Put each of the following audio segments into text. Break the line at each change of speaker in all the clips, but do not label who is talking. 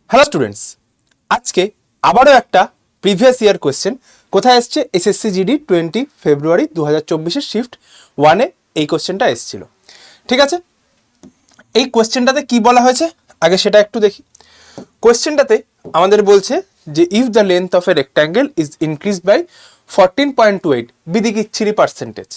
Hello students, আজকে আবারও একটা প্রিভিয়াস ইয়ার কোয়েশ্চেন কোথায় এসছে এসএসসি জিডি 20 ফেব্রুয়ারি 2024 শিফট 1-এ এই কোয়েশ্চেনটা এসেছিল। ঠিক আছে, এই কোয়েশ্চেনটাতে কি বলা হয়েছে আগে সেটা একটু দেখি। কোয়েশ্চেনটাতে আমাদের বলছে যে if the length of a rectangle is increased by 14.28 বিদিকিচ্ছিরি percentage,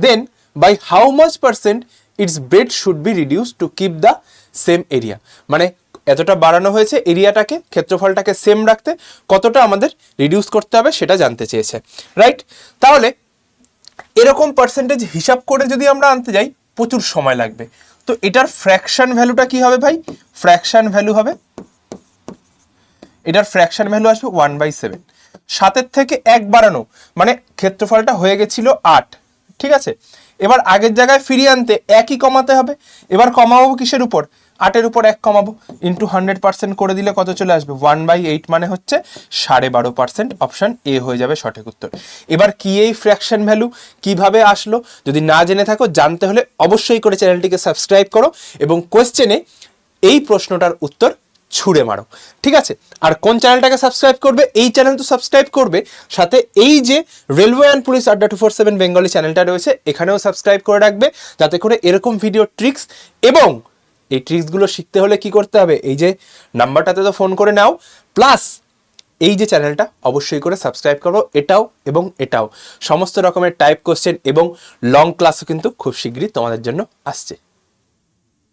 then by how much percent its breadth should be reduce to keep the same area. মানে এতটা বাড়ানো হয়েছে এরিয়াটাকে, ক্ষেত্রফলটাকে সেম রাখতে কতটা আমাদের রিডিউস করতে হবে সেটা জানতে চেয়েছে, রাইট? তাহলে এরকম পার্সেন্টেজ হিসাব করে যদি আমরা আনতে যাই প্রচুর সময় লাগবে। তো এটার ফ্র্যাকশন ভ্যালুটা কি হবে ভাই? ফ্র্যাকশন ভ্যালু হবে, এটার ফ্র্যাকশন ভ্যালু আসবে 1/7। 7-এর থেকে 1 বাড়ানো মানে ক্ষেত্রফলটা হয়ে গেছিল 8, ঠিক আছে? এবার আগের জায়গায় ফিরিয়ে আনতে 1ই কমাতে হবে। এবার কমাবো কিসের উপর? 8-এর উপর 1 কমাবো, ইন্টু 100% করে দিলে কত চলে আসবে? 1/8 মানে হচ্ছে 12.5%। অপশন এ হয়ে যাবে সঠিক উত্তর। এবার কি এই ফ্র্যাকশন ভ্যালু কিভাবে আসলো যদি না জেনে থাকো, জানতে হলে অবশ্যই করে চ্যানেলটিকে সাবস্ক্রাইব করো এবং কোয়েশ্চেনে এই প্রশ্নটার উত্তর ছুঁড়ে মারো, ঠিক আছে? আর কোন চ্যানেলটাকে সাবস্ক্রাইব করবে? এই চ্যানেল তো সাবস্ক্রাইব করবে, সাথে এই যে রেলওয়ে অ্যান্ড পুলিশ আড্ডা 247 বেঙ্গলি চ্যানেলটা রয়েছে এখানেও সাবস্ক্রাইব করে রাখবে, যাতে করে এরকম ভিডিও ট্রিক্স, এবং এই ট্রিক্সগুলো শিখতে হলে কি করতে হবে? এই যে নাম্বারটাতে তো ফোন করে নাও, প্লাস এই যে চ্যানেলটা অবশ্যই করে সাবস্ক্রাইব করো। এটাও এবং এটাও সমস্ত রকমের টাইপ কোশ্চেন এবং লং ক্লাসও কিন্তু খুব শীঘ্রই তোমাদের জন্য আসছে।